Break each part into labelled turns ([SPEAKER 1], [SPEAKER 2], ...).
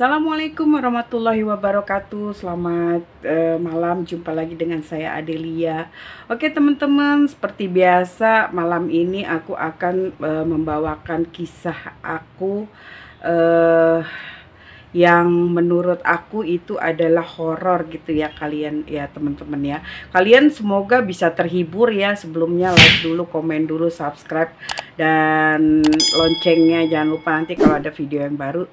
[SPEAKER 1] Assalamualaikum warahmatullahi wabarakatuh. Selamat malam, jumpa lagi dengan saya Adelia. Oke teman-teman, seperti biasa malam ini aku akan membawakan kisah aku yang menurut aku itu adalah horor gitu ya kalian ya teman-teman ya. Kalian semoga bisa terhibur ya. Sebelumnya like dulu, komen dulu, subscribe dan loncengnya jangan lupa, nanti kalau ada video yang baru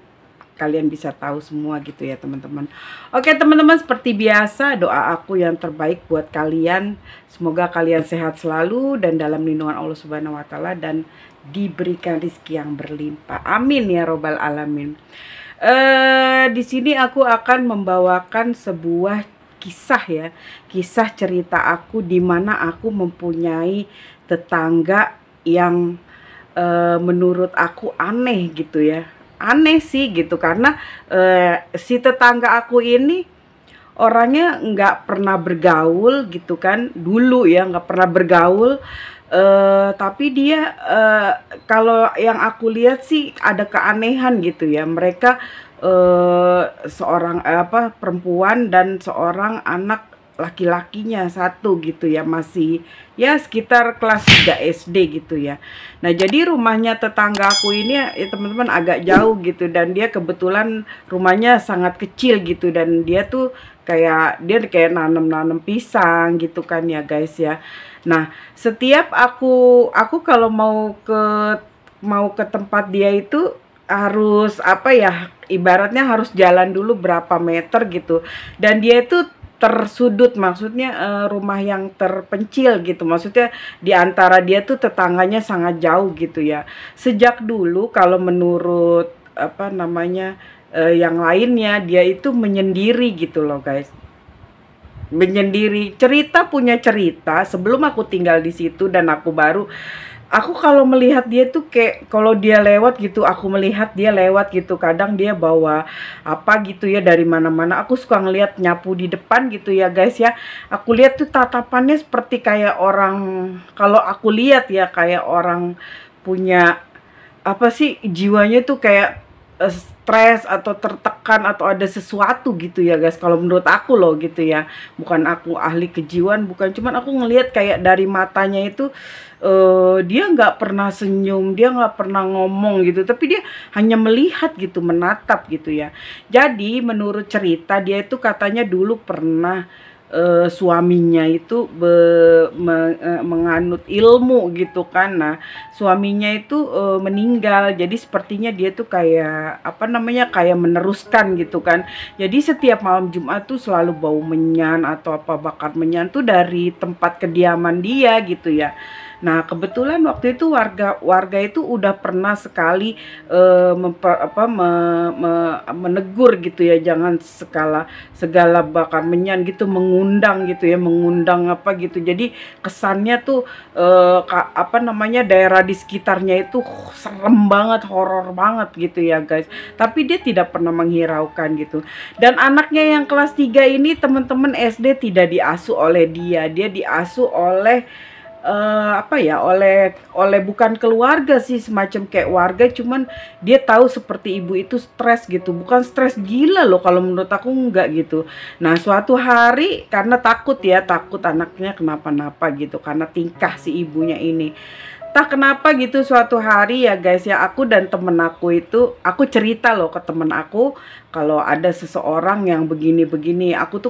[SPEAKER 1] kalian bisa tahu semua gitu ya teman-teman. Oke teman-teman, seperti biasa doa aku yang terbaik buat kalian, semoga kalian sehat selalu dan dalam lindungan Allah Subhanahu wa taala dan diberikan rezeki yang berlimpah. Amin ya robbal alamin. Di sini aku akan membawakan sebuah kisah ya, kisah cerita aku di mana aku mempunyai tetangga yang menurut aku aneh gitu ya. Aneh sih gitu karena si tetangga aku ini orangnya nggak pernah bergaul gitu kan, dulu ya nggak pernah bergaul, tapi dia kalau yang aku lihat sih ada keanehan gitu ya. Mereka seorang perempuan dan seorang anak laki-lakinya satu gitu ya, masih ya sekitar kelas 3 SD gitu ya. Nah jadi rumahnya tetangga aku ini ya teman-teman agak jauh gitu, dan dia kebetulan rumahnya sangat kecil gitu, dan dia tuh kayak nanam-nanam pisang gitu kan ya guys ya. Nah setiap aku kalau mau ke tempat dia itu harus ibaratnya harus jalan dulu berapa meter gitu, dan dia itu tersudut, maksudnya rumah yang terpencil gitu, maksudnya di antara dia tuh tetangganya sangat jauh gitu ya. Sejak dulu kalau menurut yang lainnya, dia itu menyendiri gitu loh guys, menyendiri. Punya cerita sebelum aku tinggal di situ, dan aku kalau melihat dia tuh kayak kalau dia lewat gitu, aku melihat dia lewat gitu, kadang dia bawa apa gitu ya dari mana-mana. Aku suka ngelihat nyapu di depan gitu ya guys ya. Aku lihat tuh tatapannya seperti kayak orang, kalau aku lihat ya kayak orang punya apa sih, jiwanya tuh kayak stres atau tertekan atau ada sesuatu gitu ya guys, kalau menurut aku loh gitu ya. Bukan aku ahli kejiwaan, bukan, cuman aku ngelihat kayak dari matanya itu dia nggak pernah senyum, dia nggak pernah ngomong gitu, tapi dia hanya melihat gitu, menatap gitu ya. Jadi menurut cerita dia itu katanya dulu pernah suaminya itu menganut ilmu gitu kan. Nah suaminya itu meninggal, jadi sepertinya dia tuh kayak kayak meneruskan gitu kan. Jadi setiap malam Jumat tuh selalu bau menyan atau bakar menyan tuh dari tempat kediaman dia gitu ya. Nah kebetulan waktu itu warga itu udah pernah sekali menegur gitu ya, jangan segala bakar menyan gitu, mengundang gitu ya, mengundang apa gitu. Jadi kesannya tuh daerah di sekitarnya itu serem banget, horor banget gitu ya guys. Tapi dia tidak pernah menghiraukan gitu. Dan anaknya yang kelas 3 ini teman-teman SD tidak diasuh oleh dia diasuh oleh oleh bukan keluarga sih, semacam kayak warga, cuman dia tahu seperti ibu itu stres gitu, bukan stres gila loh kalau menurut aku, enggak gitu. Nah suatu hari karena takut anaknya kenapa-napa gitu karena tingkah si ibunya ini. Tak kenapa gitu, suatu hari ya guys ya, aku dan temen aku itu, aku cerita loh ke temen aku kalau ada seseorang yang begini-begini. Aku tuh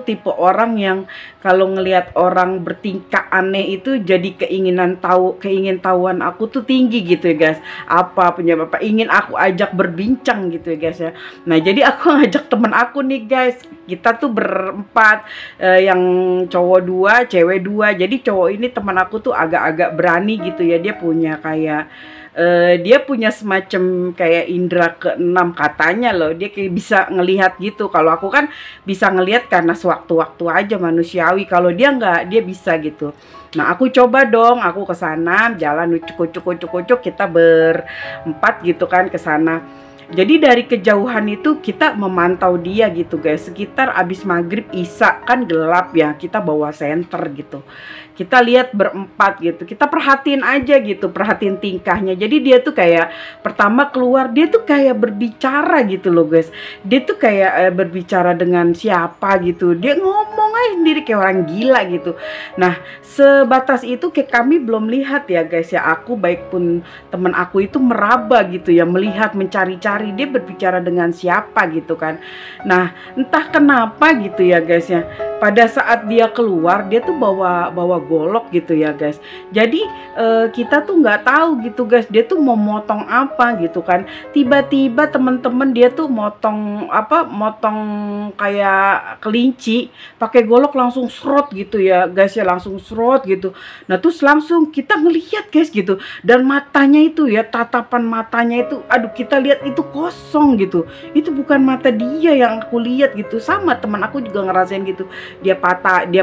[SPEAKER 1] tipe orang yang kalau ngelihat orang bertingkah aneh itu jadi keingin tahuan aku tuh tinggi gitu ya guys. Apa penyebab, ingin aku ajak berbincang gitu ya guys ya. Nah jadi aku ngajak temen aku nih guys, kita tuh berempat, yang cowok 2 cewek 2. Jadi cowok ini teman aku tuh agak-agak berani gitu ya, dia punya semacam kayak indera keenam katanya loh, dia kayak bisa ngelihat gitu. Kalau aku kan bisa ngelihat karena sewaktu-waktu aja, manusiawi. Kalau dia nggak, dia bisa gitu. Nah aku coba dong, aku ke sana jalan, ucuk-ucuk kita berempat gitu kan ke sana. Jadi dari kejauhan itu kita memantau dia gitu guys. Sekitar abis maghrib isya kan gelap ya, kita bawa senter gitu. Kita lihat berempat gitu, kita perhatiin aja gitu, perhatiin tingkahnya. Jadi dia tuh kayak pertama keluar, dia tuh kayak berbicara gitu loh guys. Dia tuh kayak berbicara dengan siapa gitu, dia ngomong aja sendiri kayak orang gila gitu. Nah sebatas itu kayak kami belum lihat ya guys ya. Aku baik pun temen aku itu meraba gitu ya, melihat, mencari-cari dia berbicara dengan siapa gitu kan. Nah entah kenapa gitu ya guys ya, pada saat dia keluar dia tuh bawa golok gitu ya guys. Jadi kita tuh nggak tahu gitu guys, dia tuh mau motong apa gitu kan. Tiba-tiba temen-temen dia tuh motong kayak kelinci pakai golok, langsung serot gitu ya guys ya, langsung serot gitu. Nah terus langsung kita ngelihat guys gitu, dan matanya itu ya, tatapan matanya itu, aduh kita lihat itu kosong gitu. Itu bukan mata dia yang aku lihat gitu. Sama teman aku juga ngerasain gitu, dia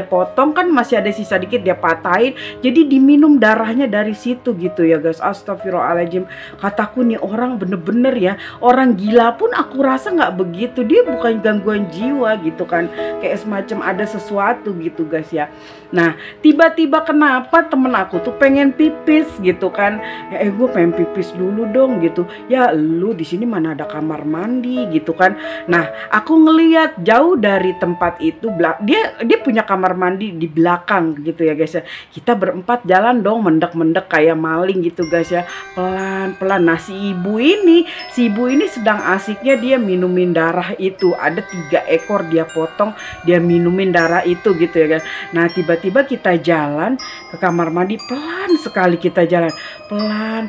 [SPEAKER 1] potong kan masih ada sisa dikit, dia patahin, jadi diminum darahnya dari situ gitu ya guys. Astagfirullahaladzim, kataku nih orang bener-bener ya, orang gila pun aku rasa nggak begitu, dia bukan gangguan jiwa gitu kan, kayak semacam ada sesuatu gitu guys ya. Nah tiba-tiba kenapa temen aku tuh pengen pipis gitu kan, ya gue pengen pipis dulu dong gitu. Ya lu di sini mana ada kamar mandi gitu kan. Nah aku ngeliat jauh dari tempat itu, dia punya kamar mandi di belakang gitu ya guys ya. Kita berempat jalan dong, mendek-mendek kayak maling gitu guys ya, pelan-pelan. Nah si ibu ini sedang asiknya dia minumin darah itu. Ada 3 ekor dia potong, dia minumin darah itu gitu ya guys. Nah tiba-tiba kita jalan ke kamar mandi, pelan sekali kita jalan, pelan.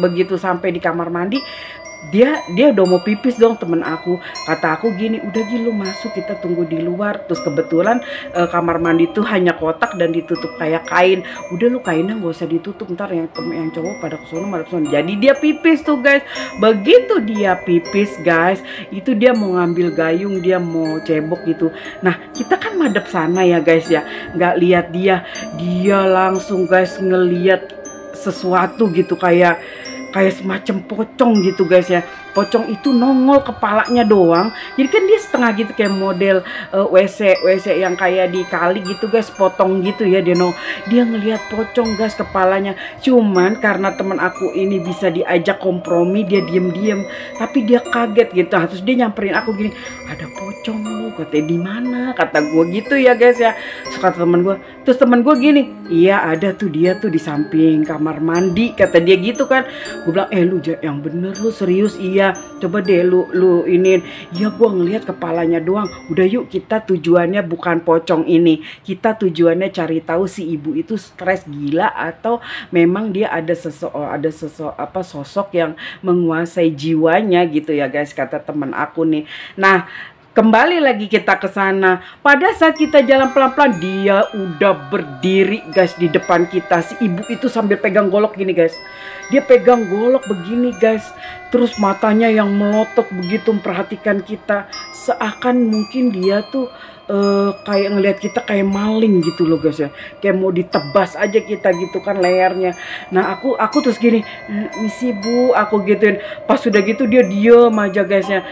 [SPEAKER 1] Begitu sampai di kamar mandi, dia udah mau pipis dong temen aku. Kata aku gini, udah lu masuk, kita tunggu di luar. Terus kebetulan kamar mandi tuh hanya kotak dan ditutup kayak kain. Udah lu kainnya nggak usah ditutup, ntar yang cowok pada kesono. Jadi dia pipis tuh guys. Begitu dia pipis guys, itu dia mau ngambil gayung, dia mau cebok gitu. Nah kita kan madep sana ya guys ya, nggak lihat dia langsung guys ngeliat sesuatu gitu, kayak semacam pocong gitu guys ya. Pocong itu nongol kepalanya doang. Jadi kan dia setengah gitu kayak model WC yang kayak di kali gitu guys, potong gitu ya. Dia ngelihat pocong guys kepalanya. Cuman karena temen aku ini bisa diajak kompromi, dia diem-diem, tapi dia kaget gitu. Terus dia nyamperin aku gini, ada pocong lu, katanya di mana, kata gue gitu ya guys ya. Kata temen gue, terus temen gue gini, iya ada tuh, dia tuh di samping kamar mandi, kata dia gitu kan. Gue bilang, lu yang bener, lu serius? Iya, coba deh lu iniin. Ya gua ngelihat kepalanya doang. Udah yuk, kita tujuannya bukan pocong ini, kita tujuannya cari tahu si ibu itu stres gila atau memang dia ada sosok yang menguasai jiwanya gitu ya guys, kata teman aku nih. Nah kembali lagi kita ke sana. Pada saat kita jalan pelan-pelan, dia udah berdiri guys di depan kita. Si ibu itu sambil pegang golok gini guys. Dia pegang golok begini guys. Terus matanya yang melotot begitu memperhatikan kita. Seakan mungkin dia tuh kayak ngelihat kita kayak maling gitu loh guys ya. Kayak mau ditebas aja kita gitu kan lehernya. Nah aku terus gini, misi bu, aku gituin. Pas sudah gitu dia diem aja guys ya.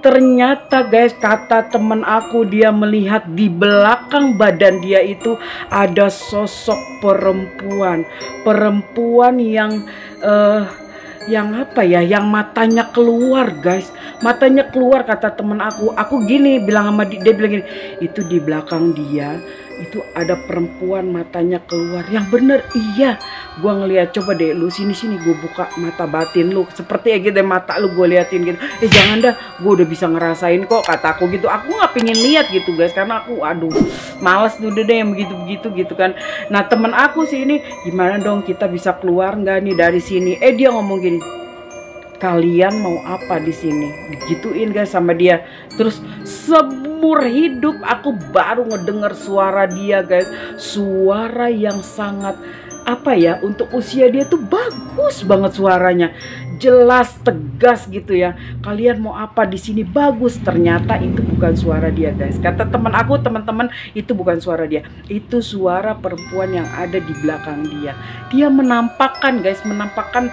[SPEAKER 1] Ternyata guys, kata temen aku, dia melihat di belakang badan dia itu ada sosok perempuan yang apa ya, yang matanya keluar guys, matanya keluar. Kata temen aku gini bilang sama dia bilang gini, itu di belakang dia itu ada perempuan matanya keluar. Yang bener iya, gua ngeliat. Coba deh lu sini gue buka mata batin lu, seperti gitu deh mata lu, gue liatin gitu. Jangan dah, gue udah bisa ngerasain kok, kata aku gitu. Aku nggak pengen lihat gitu guys, karena aku males udah deh yang begitu gitu kan. Nah temen aku sih ini, gimana dong kita bisa keluar nggak nih dari sini? Dia ngomong gini, kalian mau apa di sini? Digituin guys sama dia. Terus seumur hidup aku baru ngedenger suara dia guys, suara yang sangat apa ya, untuk usia dia tuh bagus banget suaranya, jelas, tegas gitu ya. Kalian mau apa di sini bagus. Ternyata itu bukan suara dia guys. Kata teman aku, teman-teman, itu bukan suara dia. Itu suara perempuan yang ada di belakang dia. Dia menampakkan guys, menampakkan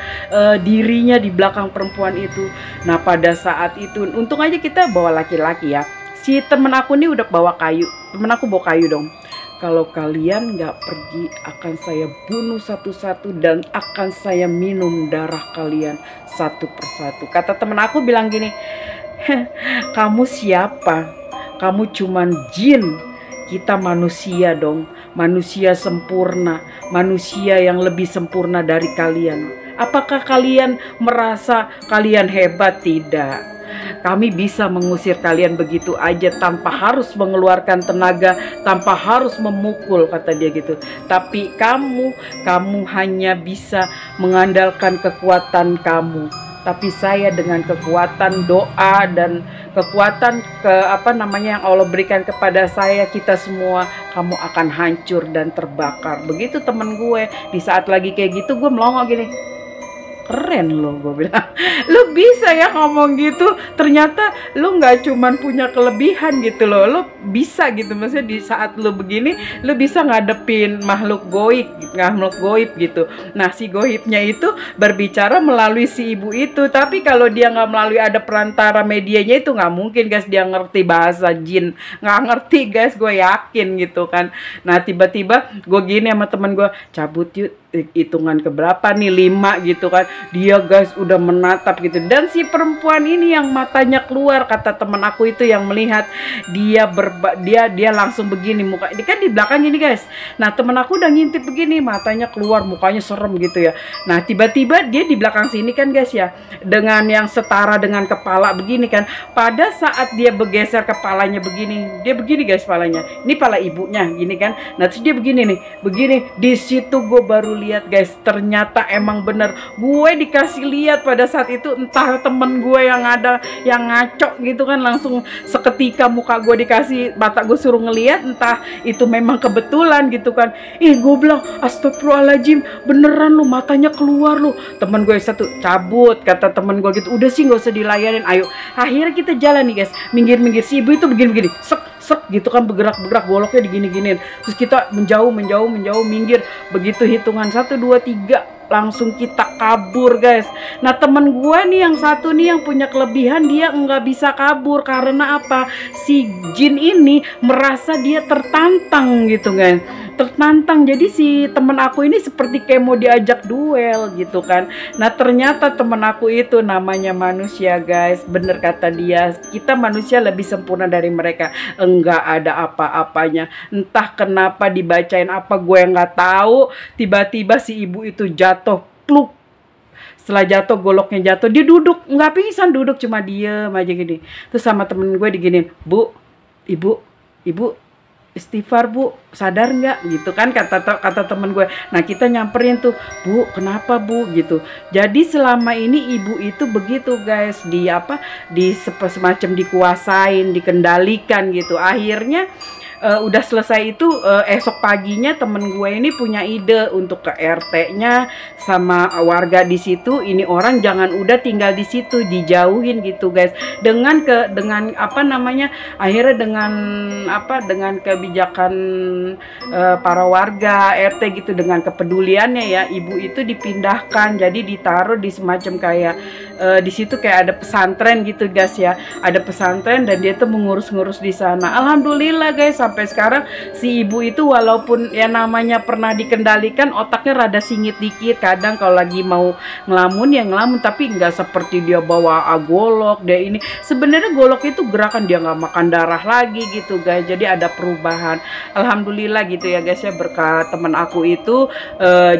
[SPEAKER 1] dirinya di belakang perempuan itu. Nah pada saat itu, untung aja kita bawa laki-laki ya. Si temen aku nih udah bawa kayu. Temen aku bawa kayu dong. Kalau kalian nggak pergi, akan saya bunuh satu-satu dan akan saya minum darah kalian satu persatu. Kata temen aku bilang gini, kamu siapa? Kamu cuman jin. Kita manusia dong, manusia sempurna, manusia yang lebih sempurna dari kalian. Apakah kalian merasa kalian hebat? Tidak. Kami bisa mengusir kalian begitu aja tanpa harus mengeluarkan tenaga, tanpa harus memukul, kata dia gitu. Tapi kamu hanya bisa mengandalkan kekuatan kamu. Tapi saya dengan kekuatan doa dan kekuatan yang Allah berikan kepada saya, kita semua, kamu akan hancur dan terbakar. Begitu temen gue. Di saat lagi kayak gitu gue melongo gini. Keren lo, gue bilang. Lo bisa ya ngomong gitu. Ternyata lo nggak cuman punya kelebihan gitu loh. Lo bisa gitu. Maksudnya di saat lo begini, lo bisa ngadepin makhluk goib gitu. Nah si goibnya itu berbicara melalui si ibu itu. Tapi kalau dia nggak melalui ada perantara medianya itu nggak mungkin guys dia ngerti bahasa jin. Nggak ngerti guys, gue yakin gitu kan. Nah tiba-tiba gue gini sama temen gue, cabut yuk, hitungan keberapa nih, 5 gitu kan. Dia guys udah menatap gitu. Dan si perempuan ini yang matanya keluar, kata teman aku itu yang melihat, dia langsung begini muka. Dia kan di belakang ini guys. Nah teman aku udah ngintip begini, matanya keluar, mukanya serem gitu ya. Nah tiba-tiba dia di belakang sini kan guys ya, dengan yang setara dengan kepala begini kan. Pada saat dia bergeser kepalanya begini, dia begini guys kepalanya. Ini kepala ibunya gini kan. Nah terus dia begini nih, begini. Di situ gue baru lihat guys, ternyata emang bener. Gue dikasih lihat pada saat itu, entah temen gue yang ada yang ngaco gitu kan, langsung seketika muka gue dikasih, mata gue suruh ngeliat, entah itu memang kebetulan gitu kan. Gue bilang astagfirullahaladzim, beneran lu matanya keluar lu. Temen gue satu, cabut, kata temen gue gitu. Udah sih gak usah dilayanin, ayo. Akhirnya kita jalan nih guys, minggir-minggir. Si ibu itu begini-begini, sek gitu kan, bergerak-bergerak, goloknya digini-giniin. Terus kita menjauh, minggir. Begitu hitungan 1, 2, 3, langsung kita kabur guys. Nah temen gue nih yang satu nih yang punya kelebihan, dia nggak bisa kabur. Karena apa? Si jin ini merasa dia tertantang gitu kan. Tertantang. Jadi si temen aku ini seperti kayak mau diajak duel gitu kan. Nah ternyata temen aku itu namanya manusia guys. Bener kata dia, kita manusia lebih sempurna dari mereka. Enggak ada apa-apanya. Entah kenapa dibacain apa gue nggak tahu. Tiba-tiba si ibu itu jatuh pluk. Setelah jatuh, goloknya jatuh, dia duduk, nggak pingsan, duduk cuma diem aja gini. Terus sama temen gue diginin, bu, ibu istighfar bu, sadar nggak gitu kan, kata temen gue. Nah kita nyamperin tuh, bu kenapa bu gitu. Jadi selama ini ibu itu begitu guys, semacam dikuasain, dikendalikan gitu. Akhirnya udah selesai itu, esok paginya temen gue ini punya ide untuk ke RT-nya sama warga di situ. Ini orang jangan udah tinggal di situ, dijauhin gitu guys. Akhirnya dengan kebijakan para warga RT gitu, dengan kepeduliannya ya, ibu itu dipindahkan. Jadi ditaruh di semacam kayak di situ kayak ada pesantren gitu guys ya. Ada pesantren dan dia tuh mengurus-ngurus di sana. Alhamdulillah guys, sampai sekarang si ibu itu walaupun ya namanya pernah dikendalikan, otaknya rada singit dikit. Kadang kalau lagi mau ngelamun ya ngelamun, tapi nggak seperti dia bawa golok. Dia ini sebenarnya golok itu gerakan, dia nggak makan darah lagi gitu guys. Jadi ada perubahan. Alhamdulillah gitu ya guys ya, berkat teman aku itu.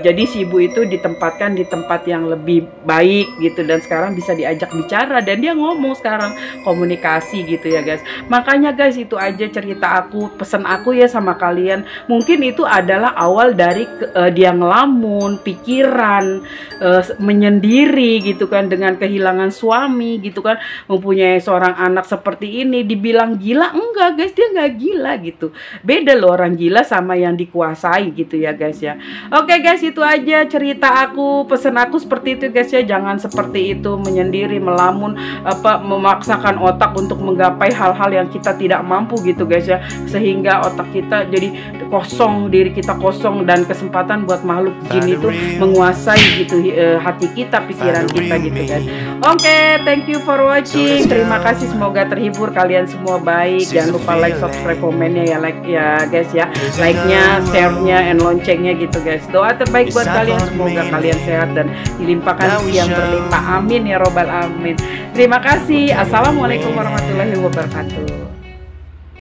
[SPEAKER 1] Jadi si ibu itu ditempatkan di tempat yang lebih baik gitu, dan sekarang bisa diajak bicara dan dia ngomong sekarang, komunikasi gitu ya guys. Makanya guys, itu aja cerita aku pesan aku ya sama kalian, mungkin itu adalah awal dari dia ngelamun, pikiran, menyendiri gitu kan, dengan kehilangan suami gitu kan, mempunyai seorang anak seperti ini. Dibilang gila, enggak guys, dia nggak gila gitu. Beda loh orang gila sama yang dikuasai gitu ya guys ya. Oke guys, itu aja cerita aku, pesan aku seperti itu guys ya. Jangan seperti itu, menyendiri, melamun, memaksakan otak untuk menggapai hal-hal yang kita tidak mampu gitu guys ya, sehingga otak kita jadi kosong, diri kita kosong, dan kesempatan buat makhluk jin itu menguasai gitu hati kita, pikiran kita gitu guys. Oke, thank you for watching. Terima kasih, semoga terhibur kalian semua baik. Jangan lupa like, subscribe, komennya ya, like ya guys ya, like-nya, share-nya, and loncengnya gitu guys. Doa terbaik buat kalian, semoga kalian sehat dan dilimpahkan rezeki yang berlimpah. Amin ya robbal alamin. Terima kasih. Assalamualaikum warahmatullahi wabarakatuh.